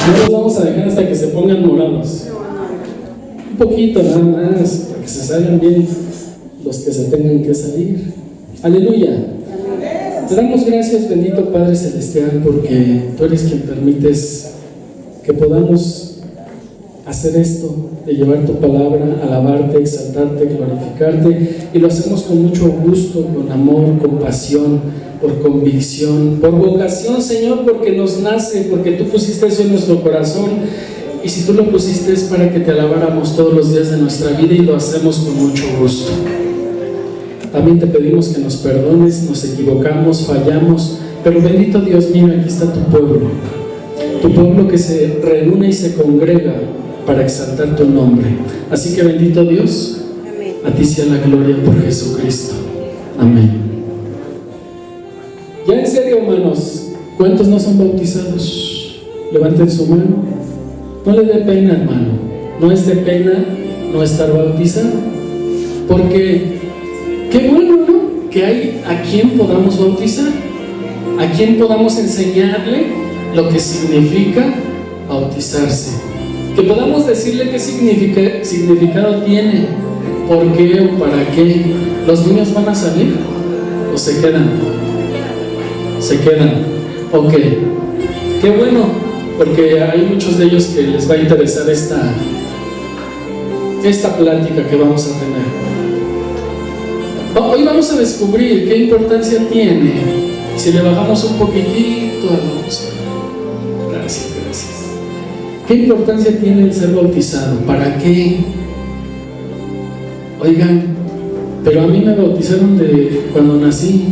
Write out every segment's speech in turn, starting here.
No los vamos a dejar hasta que se pongan morados. Un poquito nada más, para que se salgan bien los que se tengan que salir. Aleluya. Te damos gracias, bendito Padre Celestial, porque tú eres quien permites que podamos hacer esto, de llevar tu palabra, alabarte, exaltarte, glorificarte, y lo hacemos con mucho gusto, con amor, con pasión, por convicción, por vocación, Señor, porque nos nace, porque tú pusiste eso en nuestro corazón, y si tú lo pusiste es para que te alabáramos todos los días de nuestra vida, y lo hacemos con mucho gusto. También te pedimos que nos perdones, nos equivocamos, fallamos, pero bendito Dios mío, aquí está tu pueblo que se reúne y se congrega para exaltar tu nombre. Así que bendito Dios, amén. A ti sea la gloria por Jesucristo. Amén. Ya en serio, hermanos, ¿cuántos no son bautizados? Levanten su mano. No le dé pena, hermano. No es de pena no estar bautizado, porque qué bueno, ¿no? Que hay a quien podamos bautizar, a quien podamos enseñarle lo que significa bautizarse, que podamos decirle qué significado tiene, por qué o para qué. ¿Los niños van a salir o se quedan? Se quedan. Ok, qué bueno, porque hay muchos de ellos que les va a interesar esta plática que vamos a tener. Hoy vamos a descubrir qué importancia tiene si le bajamos un poquitito a la música. Gracias. ¿Qué importancia tiene el ser bautizado? ¿Para qué? Oigan, pero a mí me bautizaron de cuando nací.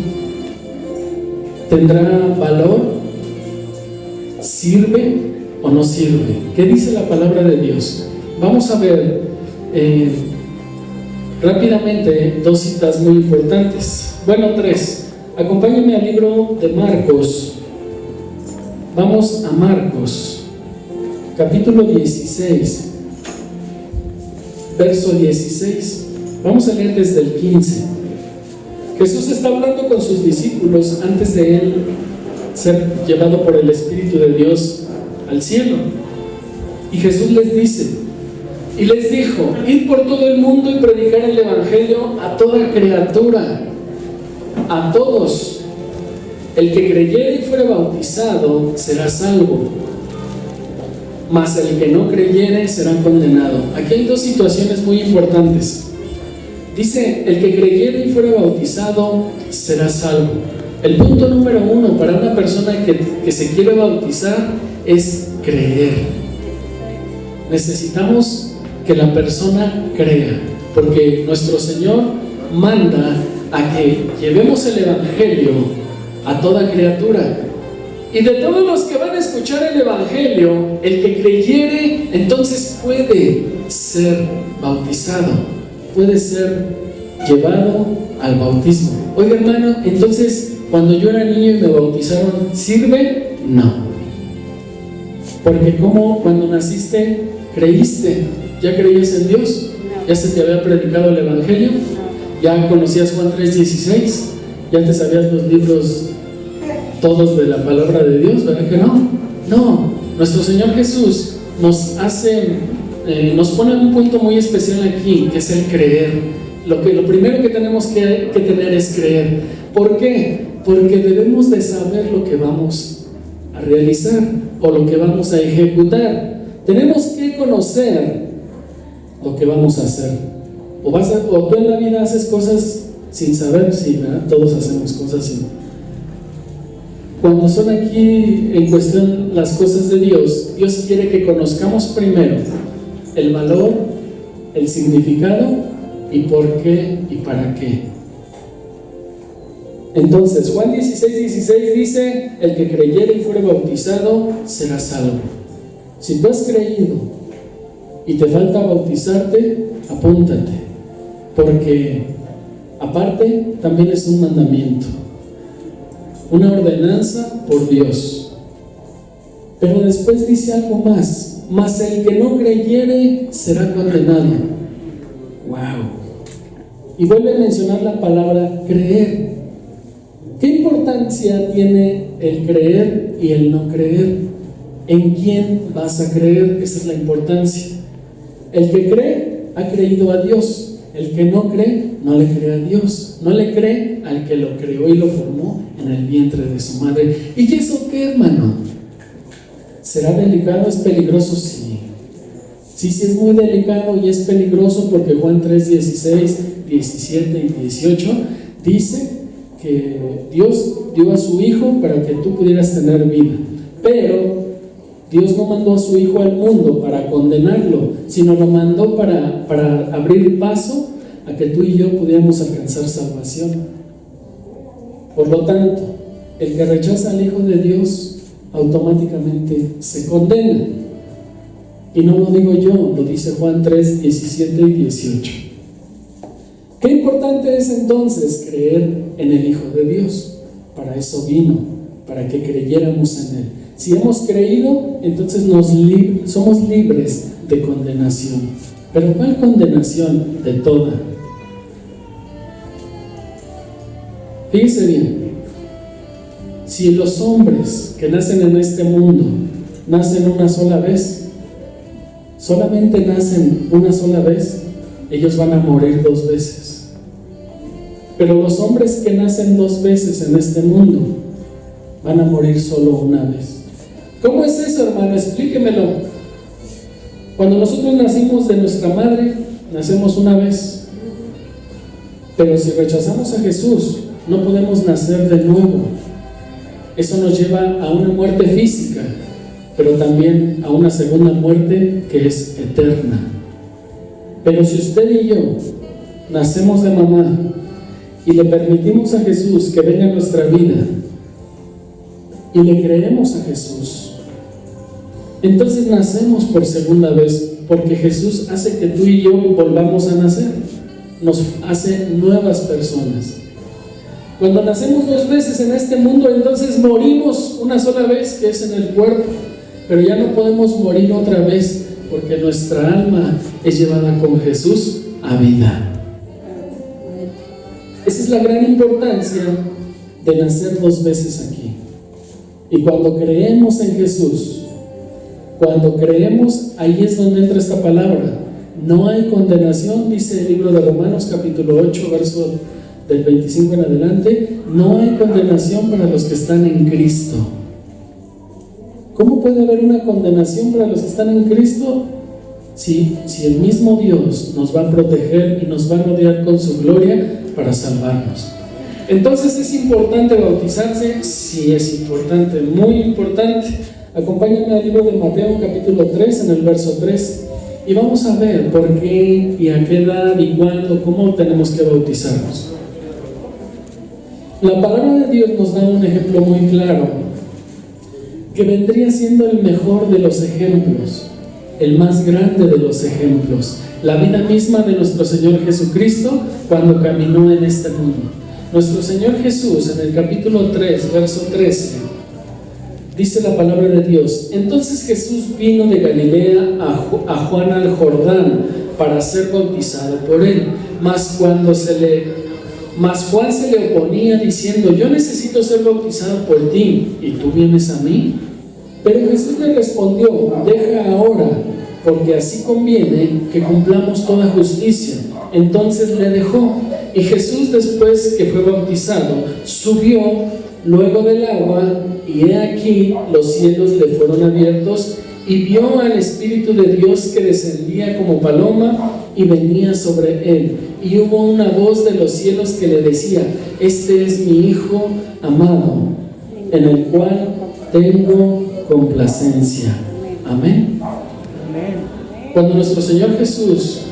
¿Tendrá valor? ¿Sirve o no sirve? ¿Qué dice la palabra de Dios? Vamos a ver rápidamente dos citas muy importantes. Bueno, tres. Acompáñenme al libro de Marcos. Vamos a Marcos, capítulo 16, verso 16. Vamos a leer desde el 15. Jesús está hablando con sus discípulos antes de él ser llevado por el Espíritu de Dios al cielo. Y Jesús les dice, y les dijo: id por todo el mundo y predicar el Evangelio a toda criatura, a todos. El que creyere y fuere bautizado será salvo, mas el que no creyere será condenado. Aquí hay dos situaciones muy importantes. Dice, el que creyere y fuere bautizado será salvo. El punto número uno para una persona que se quiere bautizar es creer. Necesitamos que la persona crea, porque nuestro Señor manda a que llevemos el Evangelio a toda criatura. Y de todos los que van a escuchar el Evangelio, el que creyere, entonces puede ser bautizado, puede ser llevado al bautismo. Oiga, hermano, entonces cuando yo era niño y me bautizaron, ¿sirve? No. Porque como cuando naciste, creíste, ¿ya creías en Dios? ¿Ya se te había predicado el Evangelio? ¿Ya conocías Juan 3:16? ¿Ya te sabías los libros todos de la palabra de Dios? ¿Verdad que no? No, nuestro Señor Jesús nos pone un punto muy especial aquí, que es el creer. Lo primero que tenemos que tener es creer. ¿Por qué? Porque debemos de saber lo que vamos a realizar o lo que vamos a ejecutar. Tenemos que conocer lo que vamos a hacer. O tú en la vida haces cosas sin saber, sí, ¿verdad? Todos hacemos cosas sin. Cuando son aquí en cuestión las cosas de Dios, Dios quiere que conozcamos primero el valor, el significado y por qué y para qué. Entonces, Juan 16:16 dice: el que creyere y fuere bautizado será salvo. Si tú has creído y te falta bautizarte, apúntate, porque aparte también es un mandamiento, una ordenanza por Dios. Pero después dice algo más: mas el que no creyere será condenado. Wow. Y vuelve a mencionar la palabra creer. ¿Qué importancia tiene el creer y el no creer? ¿En quién vas a creer? Esa es la importancia. El que cree ha creído a Dios. El que no cree, no le cree a Dios. No le cree al que lo creó y lo formó en el vientre de su madre. ¿Y eso qué, hermano? ¿Será delicado? ¿Es peligroso? Sí. Sí, es muy delicado y es peligroso porque Juan 3:16, 17 y 18 dice que Dios dio a su Hijo para que tú pudieras tener vida. Pero Dios no mandó a su Hijo al mundo para condenarlo, sino lo mandó para abrir paso a que tú y yo pudiéramos alcanzar salvación. Por lo tanto, el que rechaza al Hijo de Dios automáticamente se condena. Y no lo digo yo, lo dice Juan 3, 17 y 18. Qué importante es entonces creer en el Hijo de Dios. Para eso vino, para que creyéramos en Él. Si hemos creído, entonces somos libres de condenación. ¿Pero cuál condenación? De toda. Fíjese bien, si los hombres que nacen en este mundo nacen una sola vez, solamente nacen una sola vez, ellos van a morir 2 veces. Pero los hombres que nacen 2 veces en este mundo van a morir solo una vez. ¿Cómo es eso, hermano? Explíquemelo. Cuando nosotros nacimos de nuestra madre, nacemos una vez. Pero si rechazamos a Jesús, no podemos nacer de nuevo. Eso nos lleva a una muerte física, pero también a una segunda muerte que es eterna. Pero si usted y yo nacemos de mamá y le permitimos a Jesús que venga a nuestra vida y le creemos a Jesús, entonces nacemos por segunda vez, porque Jesús hace que tú y yo volvamos a nacer, nos hace nuevas personas. Cuando nacemos 2 veces en este mundo, entonces morimos una sola vez, que es en el cuerpo, pero ya no podemos morir otra vez, porque nuestra alma es llevada con Jesús a vida. Esa es la gran importancia de nacer 2 veces aquí. Y cuando creemos en Jesús, cuando creemos, ahí es donde entra esta palabra. No hay condenación, dice el libro de Romanos capítulo 8, verso del 25 en adelante. No hay condenación para los que están en Cristo. ¿Cómo puede haber una condenación para los que están en Cristo? Si el mismo Dios nos va a proteger y nos va a rodear con su gloria para salvarnos. Entonces, ¿es importante bautizarse? Sí, es importante, muy importante. Acompáñame al libro de Mateo capítulo 3 en el verso 3 y vamos a ver por qué y a qué edad y cuándo, cómo tenemos que bautizarnos. La palabra de Dios nos da un ejemplo muy claro que vendría siendo el mejor de los ejemplos, el más grande de los ejemplos, la vida misma de nuestro Señor Jesucristo cuando caminó en este mundo. Nuestro Señor Jesús en el capítulo 3, verso 13 dice la palabra de Dios: entonces Jesús vino de Galilea a Juan al Jordán para ser bautizado por él. Mas Juan se le oponía diciendo: yo necesito ser bautizado por ti, ¿y tú vienes a mí? Pero Jesús le respondió: deja ahora, porque así conviene que cumplamos toda justicia. Entonces le dejó. Y Jesús, después que fue bautizado, subió luego del agua, y he aquí los cielos le fueron abiertos, y vio al Espíritu de Dios que descendía como paloma y venía sobre él. Y hubo una voz de los cielos que le decía: este es mi Hijo amado, en el cual tengo complacencia. Amén. Cuando nuestro Señor Jesús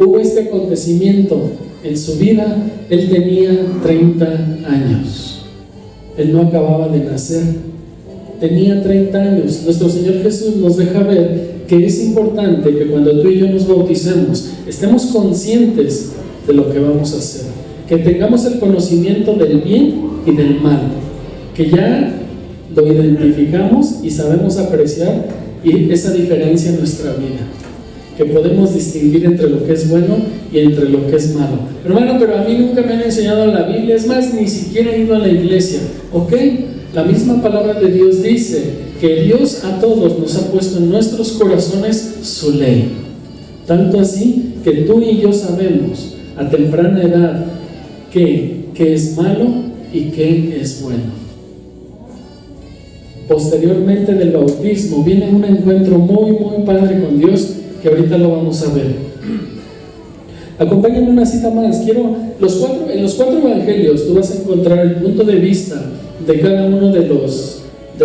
hubo este acontecimiento en su vida, Él tenía 30 años. Él no acababa de nacer, tenía 30 años. Nuestro Señor Jesús nos deja ver que es importante que cuando tú y yo nos bauticemos, estemos conscientes de lo que vamos a hacer, que tengamos el conocimiento del bien y del mal, que ya lo identificamos y sabemos apreciar y esa diferencia en nuestra vida, que podemos distinguir entre lo que es bueno y entre lo que es malo. Hermano, pero a mí nunca me han enseñado la Biblia, es más, ni siquiera he ido a la iglesia. ¿Ok? La misma palabra de Dios dice que Dios a todos nos ha puesto en nuestros corazones su ley. Tanto así que tú y yo sabemos a temprana edad qué es malo y qué es bueno. Posteriormente del bautismo viene un encuentro muy padre con Dios, que ahorita lo vamos a ver. Acompáñame una cita más. En los cuatro evangelios tú vas a encontrar el punto de vista de cada uno de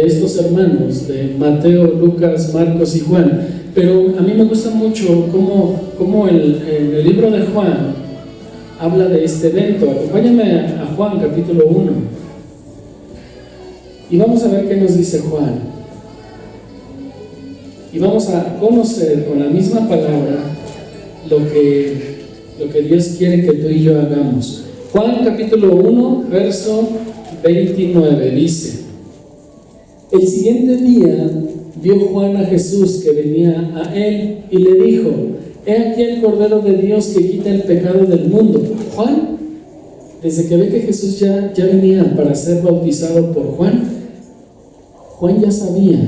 estos hermanos, de Mateo, Lucas, Marcos y Juan. Pero a mí me gusta mucho cómo el libro de Juan habla de este evento. Acompáñame a Juan capítulo 1 y vamos a ver qué nos dice Juan, y vamos a conocer con la misma palabra lo que Dios quiere que tú y yo hagamos. Juan capítulo 1 verso 29 dice: el siguiente día vio Juan a Jesús que venía a él y le dijo: he aquí el Cordero de Dios que quita el pecado del mundo. Juan, desde que ve que Jesús ya venía para ser bautizado por Juan ya sabía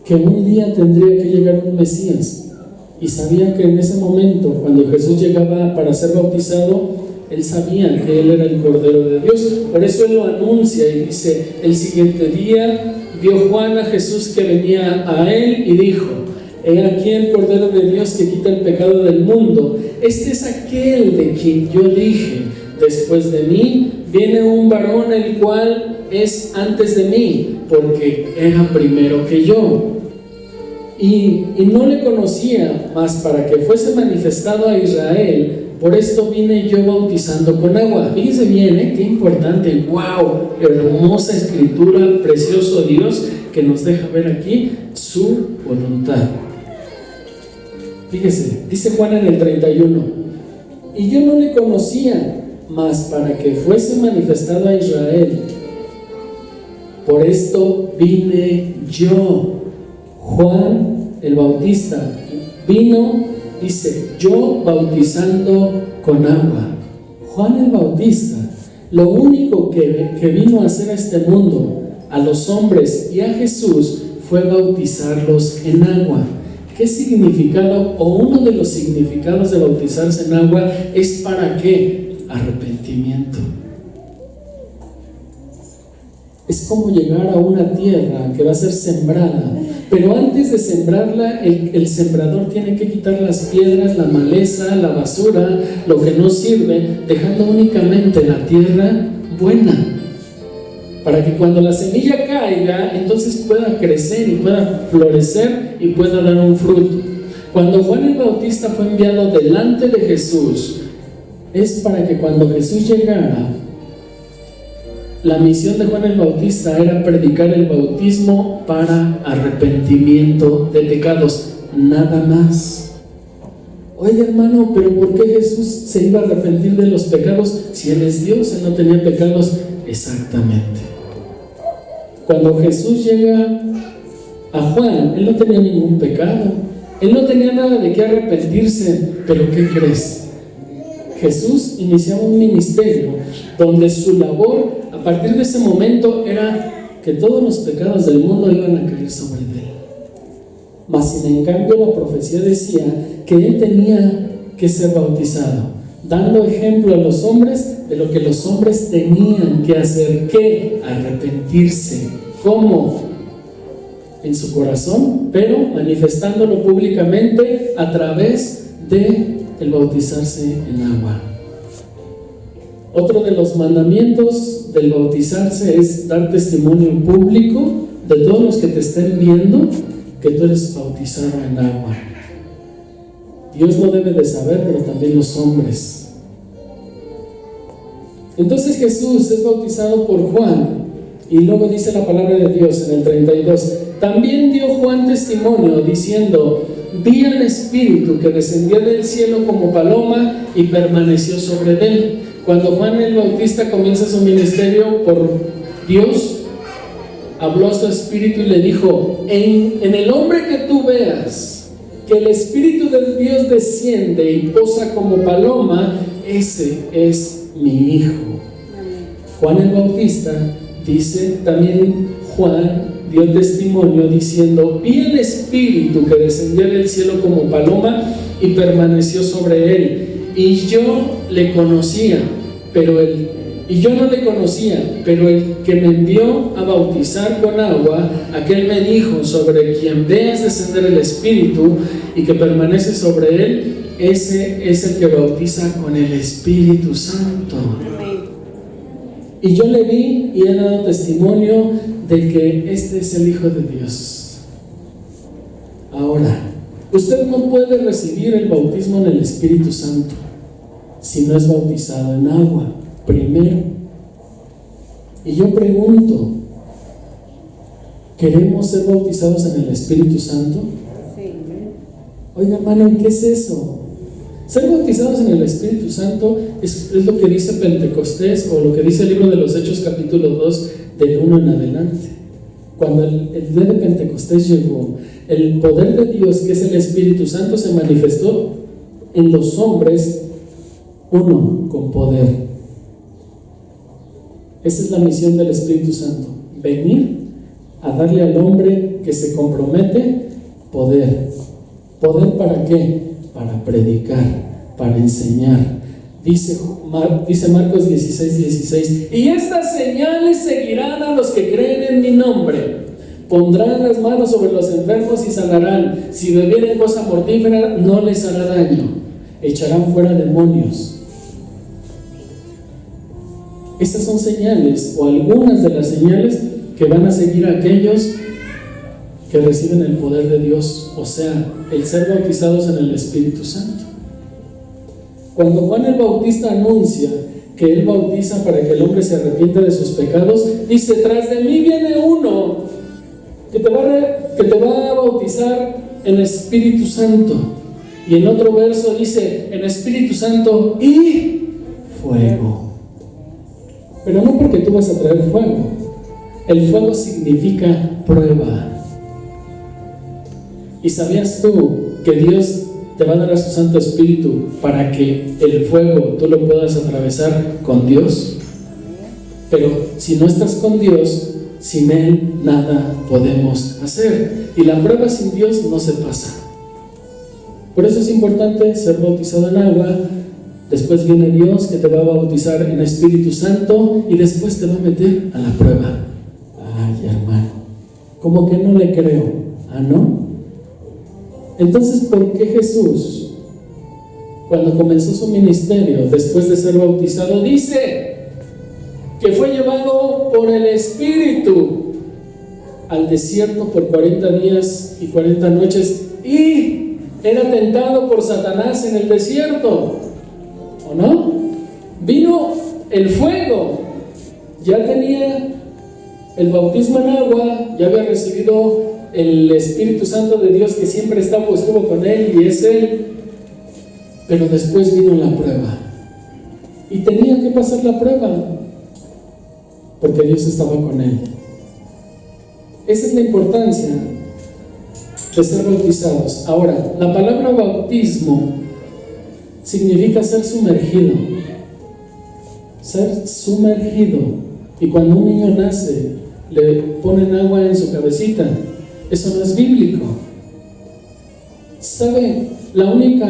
que un día tendría que llegar un Mesías, y sabía que en ese momento, cuando Jesús llegaba para ser bautizado, él sabía que él era el Cordero de Dios. Por eso él lo anuncia y dice: el siguiente día vio Juan a Jesús que venía a él y dijo: he aquí el Cordero de Dios que quita el pecado del mundo. Este es aquel de quien yo dije: después de mí viene un varón el cual es antes de mí, porque era primero que yo. Y no le conocía, mas para que fuese manifestado a Israel, por esto vine yo bautizando con agua. Fíjense bien, qué importante. ¡Wow! Hermosa escritura, precioso Dios que nos deja ver aquí su voluntad. Fíjese, dice Juan en el 31: y yo no le conocía, mas para que fuese manifestado a Israel, por esto vine yo. Juan el Bautista vino, dice, yo bautizando con agua. Juan el Bautista, lo único que vino a hacer a este mundo, a los hombres y a Jesús, fue bautizarlos en agua. ¿Qué significado, o uno de los significados de bautizarse en agua es para qué? Arrepentimiento. Es como llegar a una tierra que va a ser sembrada, pero antes de sembrarla, el sembrador tiene que quitar las piedras, la maleza, la basura, lo que no sirve, dejando únicamente la tierra buena, para que cuando la semilla caiga, entonces pueda crecer y pueda florecer y pueda dar un fruto. Cuando Juan el Bautista fue enviado delante de Jesús, es para que cuando Jesús llegara, la misión de Juan el Bautista era predicar el bautismo para arrepentimiento de pecados, nada más. Oye, hermano, pero ¿por qué Jesús se iba a arrepentir de los pecados si Él es Dios? Él no tenía pecados. Exactamente. Cuando Jesús llega a Juan, Él no tenía ningún pecado, Él no tenía nada de qué arrepentirse. Pero ¿qué crees? Jesús iniciaba un ministerio donde su labor a partir de ese momento era que todos los pecados del mundo iban a caer sobre él. Mas sin en cambio la profecía decía que él tenía que ser bautizado, dando ejemplo a los hombres de lo que los hombres tenían que hacer, que arrepentirse. ¿Cómo? En su corazón, pero manifestándolo públicamente a través de el bautizarse en agua. Otro de los mandamientos del bautizarse es dar testimonio en público de todos los que te estén viendo que tú eres bautizado en agua. Dios lo debe de saber, pero también los hombres. Entonces Jesús es bautizado por Juan, y luego dice la palabra de Dios en el 32: también dio Juan testimonio diciendo: vi al Espíritu que descendía del cielo como paloma y permaneció sobre él. Cuando Juan el Bautista comienza su ministerio por Dios, habló a su espíritu y le dijo: en el hombre que tú veas que el Espíritu de Dios desciende y posa como paloma, ese es mi Hijo. Juan el Bautista dice, también Juan dio testimonio diciendo: vi el Espíritu que descendió del cielo como paloma y permaneció sobre él, y yo no le conocía, pero el que me envió a bautizar con agua, aquel me dijo: sobre quien veas descender el Espíritu y que permanece sobre él, ese es el que bautiza con el Espíritu Santo. Y yo le vi y he dado testimonio de que este es el Hijo de Dios. Ahora, usted no puede recibir el bautismo en el Espíritu Santo si no es bautizado en agua primero. Y yo pregunto, ¿queremos ser bautizados en el Espíritu Santo? Sí. Oiga, hermano, ¿y qué es eso? Ser bautizados en el Espíritu Santo es lo que dice Pentecostés, o lo que dice el libro de los Hechos capítulo 2 del 1 en adelante. Cuando el día de Pentecostés llegó, el poder de Dios, que es el Espíritu Santo, se manifestó en los hombres, uno con poder. Esa es la misión del Espíritu Santo: venir a darle al hombre que se compromete poder. ¿Poder para qué? Para predicar, para enseñar. Dice Marcos 16:16: y estas señales seguirán a los que creen en mi nombre. Pondrán las manos sobre los enfermos y sanarán. Si bebieren cosa mortífera, no les hará daño. Echarán fuera demonios. Estas son señales, o algunas de las señales que van a seguir a aquellos que reciben el poder de Dios, o sea, el ser bautizados en el Espíritu Santo. Cuando Juan el Bautista anuncia que él bautiza para que el hombre se arrepienta de sus pecados, dice: tras de mí viene uno que te va a bautizar en Espíritu Santo. Y en otro verso dice: en Espíritu Santo y fuego. Pero no porque tú vas a traer fuego. El fuego significa prueba. ¿Y sabías tú que Dios te va a dar a su Santo Espíritu para que el fuego tú lo puedas atravesar con Dios? Pero si no estás con Dios, sin Él nada podemos hacer. Y la prueba sin Dios no se pasa. Por eso es importante ser bautizado en agua. Después viene Dios, que te va a bautizar en Espíritu Santo, y después te va a meter a la prueba. Ay, hermano, como que no le creo. ¿Ah, no? Entonces, ¿por qué Jesús, cuando comenzó su ministerio, después de ser bautizado, dice que fue llevado por el Espíritu al desierto por 40 días y 40 noches y era tentado por Satanás en el desierto? ¿O no? Vino el fuego, ya tenía el bautismo en agua, ya había recibido el Espíritu Santo de Dios, que siempre estuvo con él y es él. Pero después vino la prueba y tenía que pasar la prueba porque Dios estaba con él. Esa es la importancia de ser bautizados. Ahora, la palabra bautismo significa ser sumergido. Ser sumergido. Y cuando un niño nace, le ponen agua en su cabecita. Eso no es bíblico. ¿Sabe? La única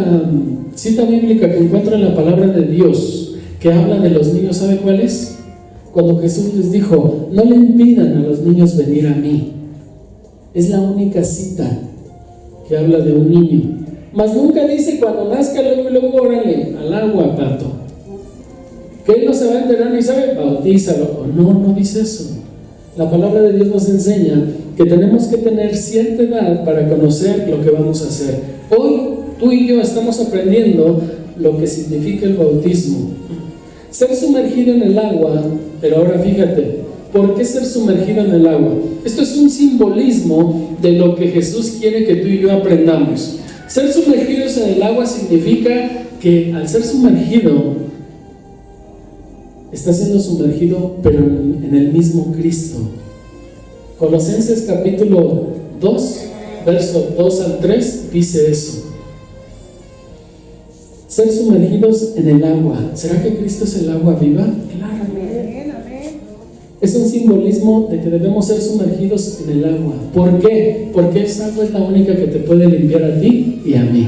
cita bíblica que encuentro en la palabra de Dios que habla de los niños, ¿sabe cuál es? Cuando Jesús les dijo: no le impidan a los niños venir a mí. Es la única cita que habla de un niño. Mas nunca dice: cuando nazca, luego órale al agua, pato. Que él no se va a enterar ni sabe, bautízalo. No dice eso. La palabra de Dios nos enseña que tenemos que tener cierta edad para conocer lo que vamos a hacer. Hoy tú y yo estamos aprendiendo lo que significa el bautismo. Ser sumergido en el agua, pero ahora fíjate, ¿por qué ser sumergido en el agua? Esto es un simbolismo de lo que Jesús quiere que tú y yo aprendamos. Ser sumergidos en el agua significa que al ser sumergido, está siendo sumergido, pero en el mismo Cristo. Colosenses capítulo 2, verso 2 al 3, dice eso. Ser sumergidos en el agua. ¿Será que Cristo es el agua viva? Claro. Es un simbolismo de que debemos ser sumergidos en el agua. ¿Por qué? Porque esa agua es la única que te puede limpiar a ti y a mí.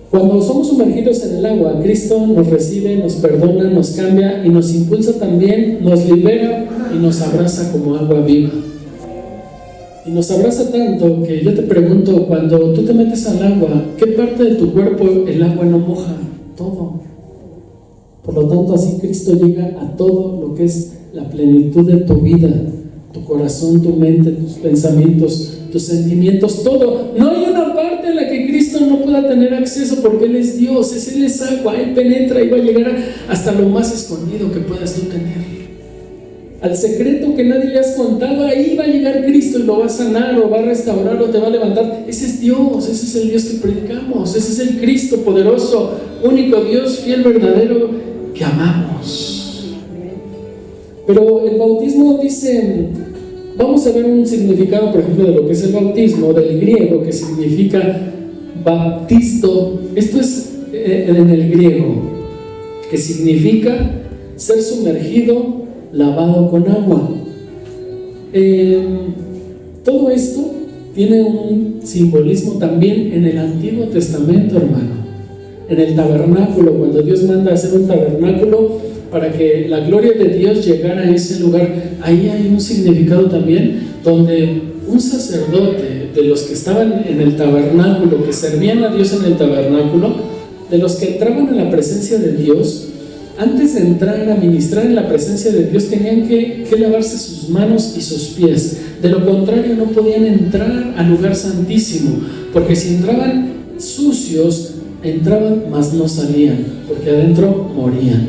Cuando somos sumergidos en el agua, Cristo nos recibe, nos perdona, nos cambia y nos impulsa también, nos libera y nos abraza como agua viva. Y nos abraza tanto que yo te pregunto, cuando tú te metes al agua, ¿qué parte de tu cuerpo el agua no moja? Todo. Por lo tanto, así Cristo llega a todo lo que es la plenitud de tu vida, tu corazón, tu mente, tus pensamientos, tus sentimientos, todo. No hay una parte en la que Cristo no pueda tener acceso porque Él es Dios, Él es agua, Él penetra y va a llegar hasta lo más escondido que puedas tú tener. Al secreto que nadie le has contado, ahí va a llegar Cristo y lo va a sanar o va a restaurar o te va a levantar. Ese es Dios, ese es el Dios que predicamos, ese es el Cristo poderoso, único Dios, fiel, verdadero, que amamos. Pero el bautismo dice, vamos a ver un significado, por ejemplo, de lo que es el bautismo, del griego, que significa baptisto. Esto es en el griego, que significa ser sumergido, lavado con agua. Todo esto tiene un simbolismo también en el Antiguo Testamento, hermano. En el tabernáculo, cuando Dios manda hacer un tabernáculo para que la gloria de Dios llegara a ese lugar, ahí hay un significado también, donde un sacerdote de los que estaban en el tabernáculo, que servían a Dios en el tabernáculo, de los que entraban en la presencia de Dios, antes de entrar a ministrar en la presencia de Dios, tenían que lavarse sus manos y sus pies. De lo contrario, no podían entrar al lugar santísimo, porque si entraban sucios, entraban, mas no salían, porque adentro morían,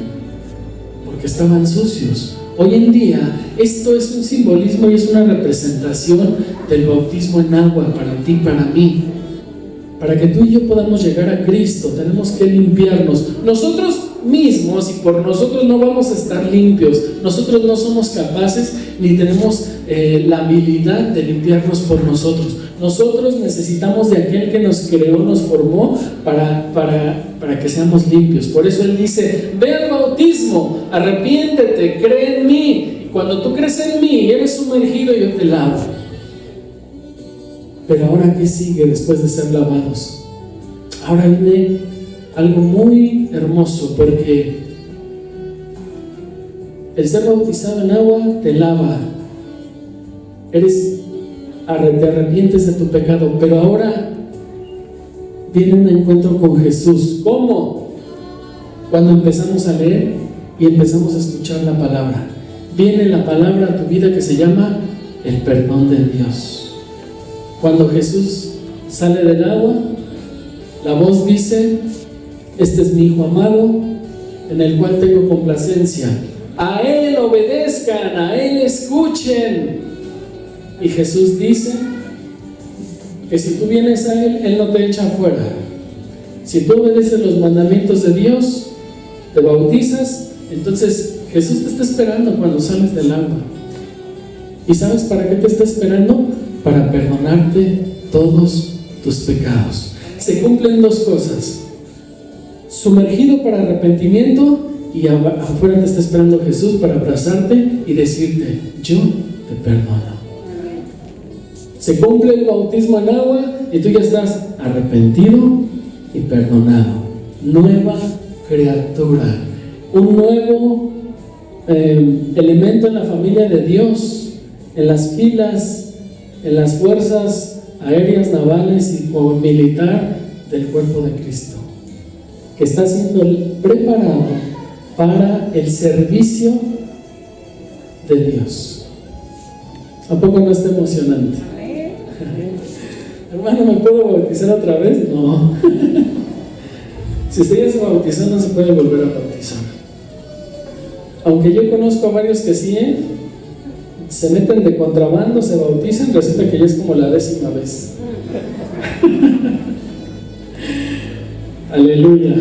porque estaban sucios. Hoy en día, esto es un simbolismo y es una representación del bautismo en agua para ti, para mí. Para que tú y yo podamos llegar a Cristo, tenemos que limpiarnos. Nosotros mismos y por nosotros no vamos a estar limpios. Nosotros no somos capaces ni tenemos la habilidad de limpiarnos por nosotros. Nosotros necesitamos de aquel que nos creó, nos formó para que seamos limpios. Por eso Él dice, ve al bautismo, arrepiéntete, cree en mí. Y cuando tú crees en mí, eres sumergido y yo te lavo. Pero ahora, ¿qué sigue después de ser lavados? Ahora viene algo muy hermoso, porque el ser bautizado en agua te lava. Te arrepientes de tu pecado, pero ahora viene un encuentro con Jesús. ¿Cómo? Cuando empezamos a leer y empezamos a escuchar la palabra. Viene la palabra a tu vida que se llama el perdón de Dios. Cuando Jesús sale del agua, la voz dice, este es mi Hijo amado, en el cual tengo complacencia. A Él obedezcan, a Él escuchen. Y Jesús dice que si tú vienes a Él, Él no te echa afuera. Si tú obedeces los mandamientos de Dios, te bautizas, entonces Jesús te está esperando cuando sales del agua. ¿Y sabes para qué te está esperando? Para perdonarte todos tus pecados. Se cumplen dos cosas: sumergido para arrepentimiento, y afuera te está esperando Jesús para abrazarte y decirte, yo te perdono. Se cumple el bautismo en agua y tú ya estás arrepentido y perdonado. Nueva criatura, un nuevo elemento en la familia de Dios, en las filas, en las fuerzas aéreas, navales y militar del cuerpo de Cristo, que está siendo preparado para el servicio de Dios. ¿A poco no está emocionante? Hermano, ¿me puedo bautizar otra vez? No. Si usted ya se bautizó, no se puede volver a bautizar. Aunque yo conozco a varios que sí, se meten de contrabando, se bautizan, resulta que ya es como la 10ª vez. Aleluya.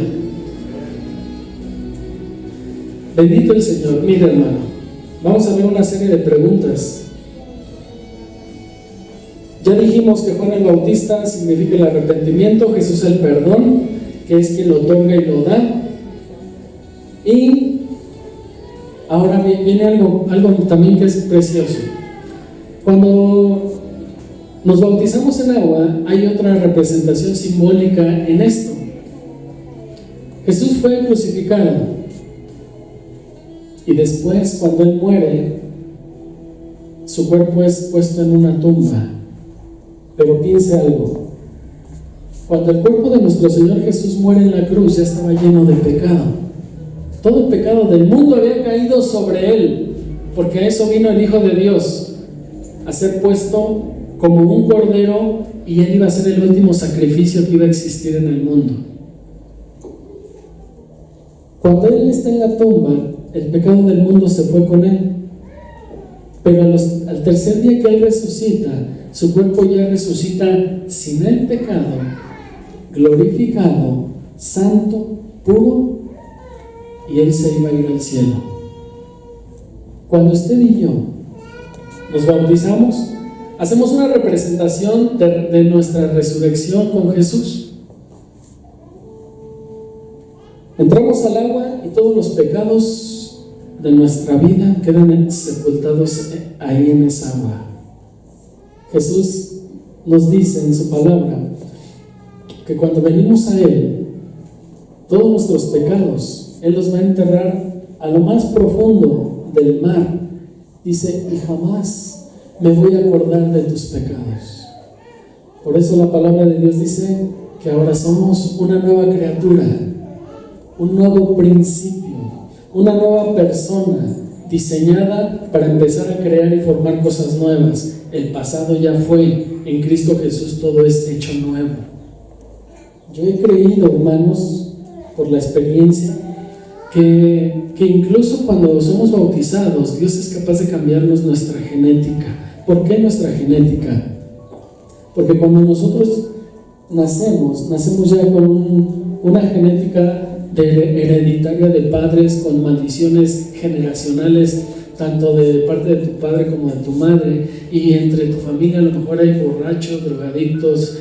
Bendito el Señor. Mira, hermano, vamos a ver una serie de preguntas. Ya dijimos que Juan el Bautista significa el arrepentimiento, Jesús el perdón, que es quien lo otorga y lo da. Y Ahora viene algo también que es precioso. Cuando nos bautizamos en agua, hay otra representación simbólica en esto. Jesús fue crucificado y después, cuando Él muere, su cuerpo es puesto en una tumba. Pero piense algo: cuando el cuerpo de nuestro Señor Jesús muere en la cruz, ya estaba lleno de pecado. Todo el pecado del mundo había caído sobre Él, porque a eso vino el Hijo de Dios, a ser puesto como un cordero, y Él iba a ser el último sacrificio que iba a existir en el mundo. Cuando Él está en la tumba, el pecado del mundo se fue con Él. Pero al tercer día que Él resucita, su cuerpo ya resucita sin el pecado, glorificado, santo, puro, y Él se iba a ir al cielo. Cuando usted y yo nos bautizamos, hacemos una representación de nuestra resurrección con Jesús. Entramos al agua y todos los pecados de nuestra vida quedan sepultados ahí en esa agua. Jesús nos dice en su palabra que cuando venimos a Él, todos nuestros pecados Él los va a enterrar a lo más profundo del mar. Dice: y jamás me voy a acordar de tus pecados. Por eso la palabra de Dios dice que ahora somos una nueva criatura, un nuevo principio, una nueva persona diseñada para empezar a crear y formar cosas nuevas. El pasado ya fue, en Cristo Jesús todo es hecho nuevo. Yo he creído, hermanos, por la experiencia, que incluso cuando somos bautizados, Dios es capaz de cambiarnos nuestra genética. ¿Por qué nuestra genética? Porque cuando nosotros nacemos ya con una genética hereditaria de padres, con maldiciones generacionales, tanto de parte de tu padre como de tu madre, y entre tu familia a lo mejor hay borrachos, drogadictos,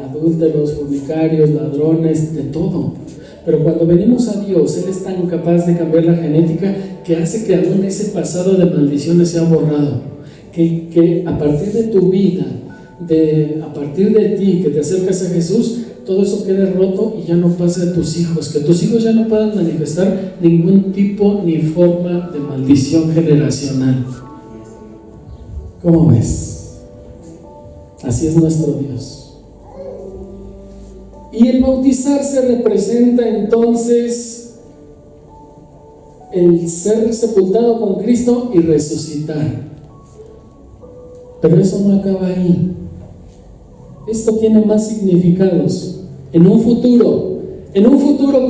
adúlteros, fornicarios, ladrones, de todo. Pero cuando venimos a Dios, Él es tan capaz de cambiar la genética que hace que aún ese pasado de maldiciones sea borrado. Que a partir de tu vida, a partir de ti, que te acercas a Jesús, todo eso quede roto y ya no pase a tus hijos. Que tus hijos ya no puedan manifestar ningún tipo ni forma de maldición generacional. ¿Cómo ves? Así es nuestro Dios. Y el bautizarse representa entonces el ser sepultado con Cristo y resucitar. Pero eso no acaba ahí. Esto tiene más significados. En un futuro,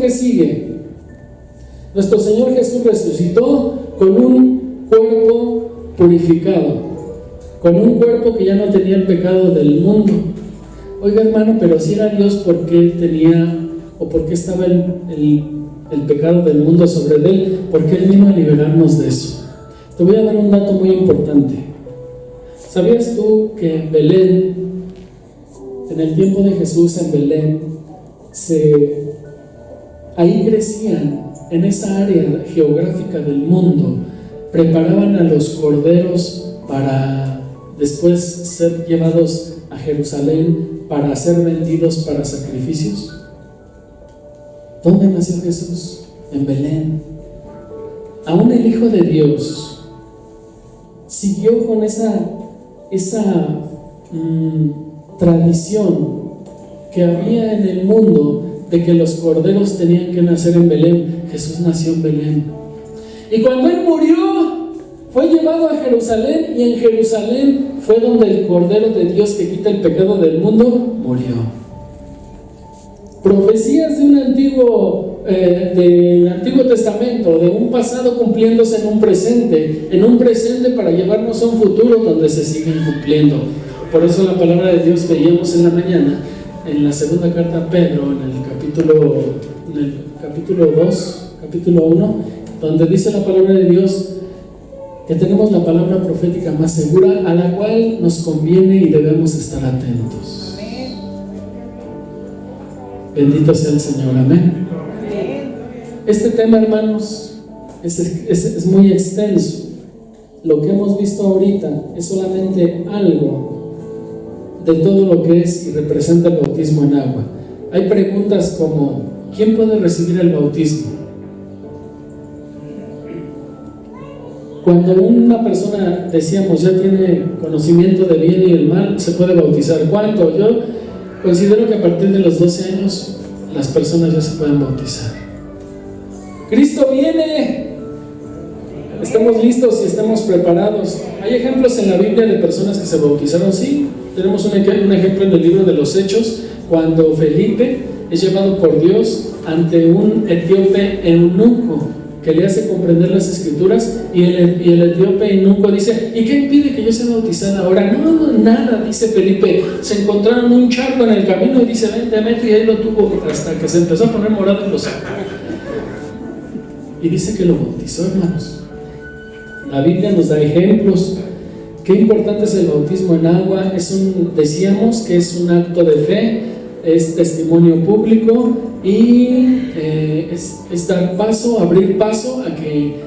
¿qué sigue? Nuestro Señor Jesús resucitó con un cuerpo purificado, con un cuerpo que ya no tenía el pecado del mundo. Oiga, hermano, pero si era Dios, ¿por qué tenía o por qué estaba el pecado del mundo sobre Él? Porque Él vino a liberarnos de eso. Te voy a dar un dato muy importante. ¿Sabías tú que en Belén, en el tiempo de Jesús en Belén, ahí crecían, en esa área geográfica del mundo, preparaban a los corderos para después ser llevados a Jerusalén para ser vendidos para sacrificios? ¿Dónde nació Jesús? En Belén. Aún el Hijo de Dios siguió con esa tradición que había en el mundo de que los corderos tenían que nacer en Belén. Jesús nació en Belén. Y cuando Él murió, fue llevado a Jerusalén, y en Jerusalén fue donde el Cordero de Dios que quita el pecado del mundo murió. Profecías de del Antiguo Testamento, de un pasado cumpliéndose en un presente para llevarnos a un futuro donde se siguen cumpliendo. Por eso la palabra de Dios veíamos en la mañana, en la segunda carta a Pedro, en el capítulo 2, capítulo 1, donde dice la palabra de Dios que tenemos la palabra profética más segura, a la cual nos conviene y debemos estar atentos. Amén. Bendito sea el Señor, amén. Este tema, hermanos, es muy extenso. Lo que hemos visto ahorita es solamente algo de todo lo que es y representa el bautismo en agua. Hay preguntas como: ¿quién puede recibir el bautismo? Cuando una persona, decíamos, ya tiene conocimiento de bien y el mal, se puede bautizar. ¿Cuánto? Yo considero que a partir de los 12 años las personas ya se pueden bautizar. ¡Cristo viene! Estamos listos y estamos preparados. Hay ejemplos en la Biblia de personas que se bautizaron. Sí, tenemos un ejemplo en el libro de los Hechos, cuando Felipe es llevado por Dios ante un etíope eunuco que le hace comprender las escrituras, y el etíope eunuco dice: ¿y qué impide que yo sea bautizada ahora? No, nada, dice Felipe. Se encontraron un charco en el camino y dice: vente, mete, y ahí lo tuvo hasta que se empezó a poner morado y lo sacó. Y dice que lo bautizó, hermanos. La Biblia nos da ejemplos. Qué importante es el bautismo en agua. Decíamos que es un acto de fe, es testimonio público y es dar paso, abrir paso a que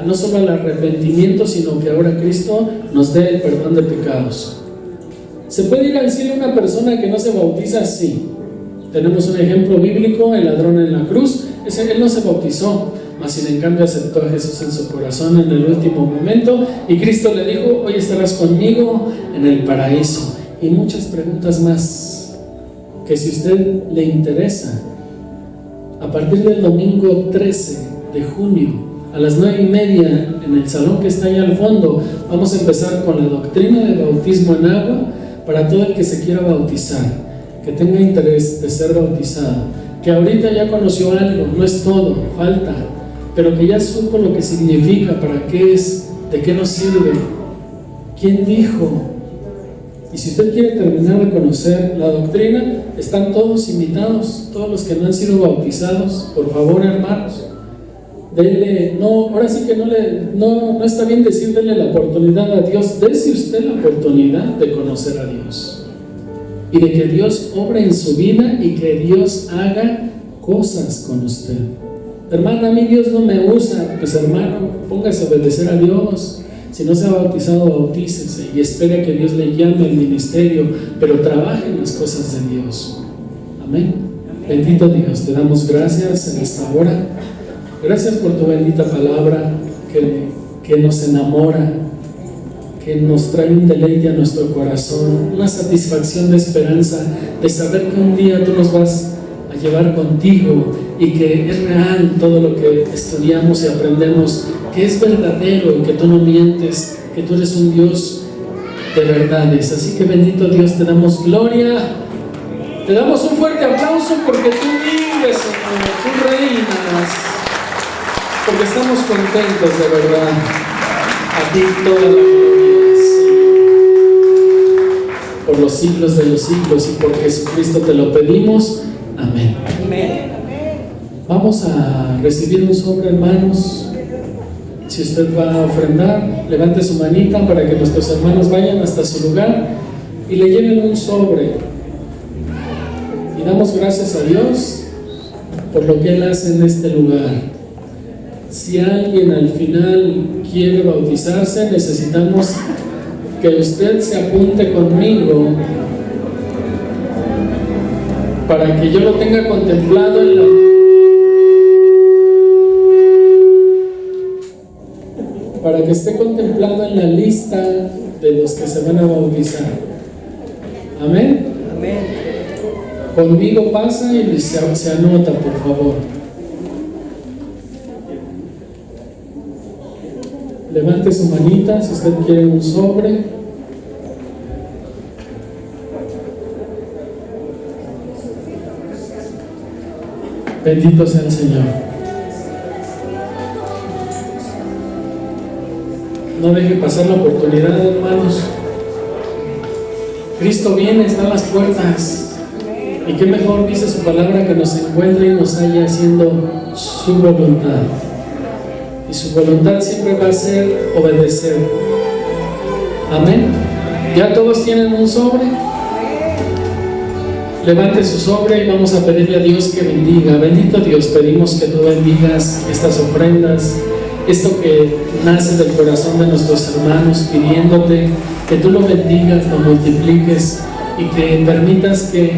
no solo al arrepentimiento, sino que ahora Cristo nos dé el perdón de pecados. ¿Se puede ir al cielo una persona que no se bautiza? Sí. Tenemos un ejemplo bíblico: el ladrón en la cruz. Él no se bautizó, mas sin en cambio aceptó a Jesús en su corazón en el último momento, y Cristo le dijo: hoy estarás conmigo en el paraíso. Y muchas preguntas más que, si usted le interesa, a partir del domingo 13 de junio a las 9:30 en el salón que está ahí al fondo, vamos a empezar con la doctrina del bautismo en agua para todo el que se quiera bautizar, que tenga interés de ser bautizado, que ahorita ya conoció algo, no es todo, falta, pero que ya supo lo que significa, para qué es, de qué nos sirve, quién dijo. Y si usted quiere terminar de conocer la doctrina, están todos invitados, todos los que no han sido bautizados. Por favor, hermanos, denle, ahora sí que no está bien decir denle la oportunidad a Dios. Dese usted la oportunidad de conocer a Dios y de que Dios obre en su vida y que Dios haga cosas con usted. Hermana, a mí Dios no me usa. Pues hermano, póngase a obedecer a Dios. Si no se ha bautizado, bautícese y espere que Dios le llame al ministerio, pero trabaje en las cosas de Dios. Amén. Bendito Dios, te damos gracias en esta hora. Gracias por tu bendita palabra que nos enamora, que nos trae un deleite a nuestro corazón, una satisfacción de esperanza, de saber que un día tú nos vas a llevar contigo y que es real todo lo que estudiamos y aprendemos, que es verdadero y que tú no mientes, que tú eres un Dios de verdades. Así que bendito Dios, te damos gloria, te damos un fuerte aplauso porque tú vives, Señor, tú reinas, porque estamos contentos de verdad. A ti toda la gloria, Señor, por los siglos de los siglos, y por Jesucristo te lo pedimos. Amén. Amén. Vamos a recibir un sobre, hermanos. Si usted va a ofrendar, levante su manita para que nuestros hermanos vayan hasta su lugar y le lleven un sobre. Y damos gracias a Dios por lo que Él hace en este lugar. Si alguien al final quiere bautizarse, necesitamos que usted se apunte conmigo para que yo lo tenga contemplado para que esté contemplado en la lista de los que se van a bautizar. Amén. Amén. Conmigo pasa y se anota, por favor. Levante su manita si usted quiere un sobre. Bendito sea el Señor. No deje pasar la oportunidad, hermanos. Cristo viene, está a las puertas. Y qué mejor, dice su palabra, que nos encuentre y nos haya haciendo su voluntad. Y su voluntad siempre va a ser obedecer. Amén. ¿Ya todos tienen un sobre? Levante su sobre y vamos a pedirle a Dios que bendiga. Bendito Dios, pedimos que tú bendigas estas ofrendas, esto que nace del corazón de nuestros hermanos, pidiéndote que tú lo bendigas, lo multipliques y que permitas que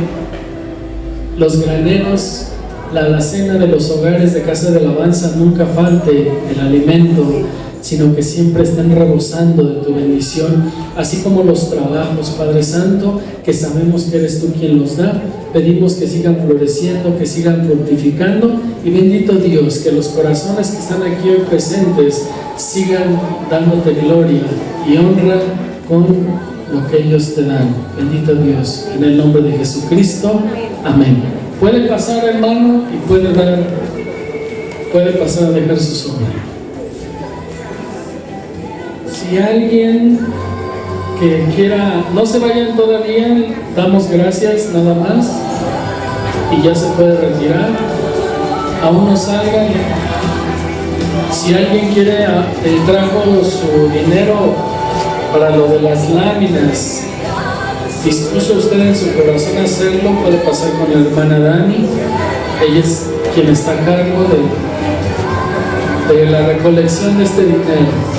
los graneros, la alacena de los hogares de Casa de Alabanza nunca falte el alimento, sino que siempre estén rebosando de tu bendición, así como los trabajos, Padre Santo, que sabemos que eres tú quien los da. Pedimos que sigan floreciendo, que sigan fructificando, y bendito Dios, que los corazones que están aquí hoy presentes sigan dándote gloria y honra con lo que ellos te dan. Bendito Dios, en el nombre de Jesucristo, amén. Puede pasar, hermano, y puede pasar a dejar su sombra. Si alguien que quiera, no se vayan todavía, damos gracias nada más y ya se puede retirar. Aún no salgan. Si alguien quiere, trajo su dinero para lo de las láminas, dispuso usted en su corazón hacerlo, puede pasar con la hermana Dani. Ella es quien está a cargo de la recolección de este dinero.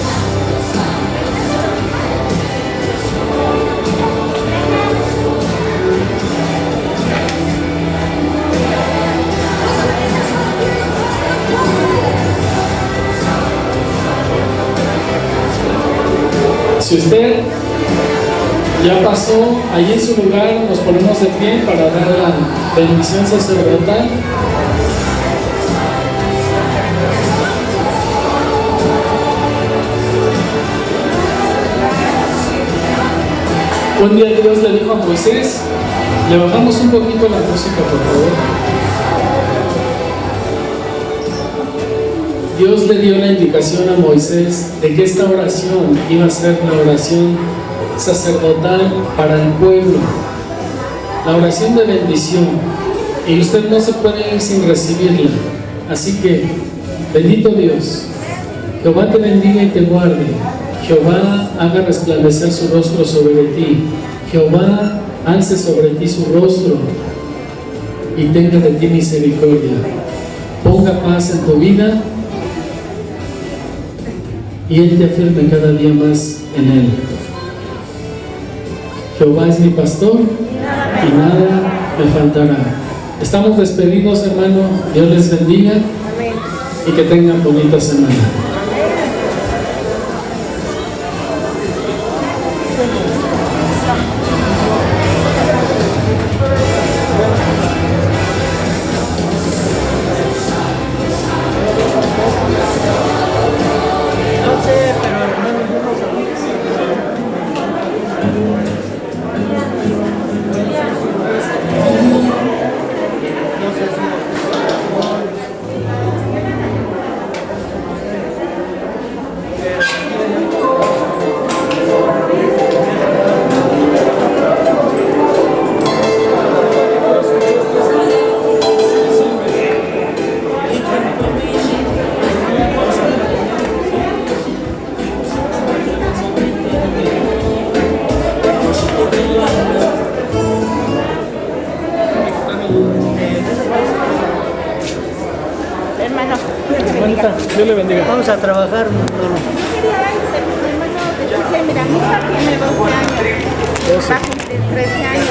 Si usted ya pasó, allí en su lugar nos ponemos de pie para dar la bendición sacerdotal. Un día Dios le dijo a Moisés, le bajamos un poquito la música, por favor. Dios le dio la indicación a Moisés de que esta oración iba a ser la oración sacerdotal para el pueblo, la oración de bendición, y usted no se puede ir sin recibirla. Así que, bendito Dios, Jehová te bendiga y te guarde, Jehová haga resplandecer su rostro sobre ti, Jehová alce sobre ti su rostro y tenga de ti misericordia, ponga paz en tu vida y Él te afirme cada día más en Él. Jehová es mi pastor y nada me faltará. Estamos despedidos, hermano. Dios les bendiga y que tengan bonita semana. Dios le bendiga. Vamos a trabajar. Mira, mi hija tiene 12 años, va a cumplir 13 años.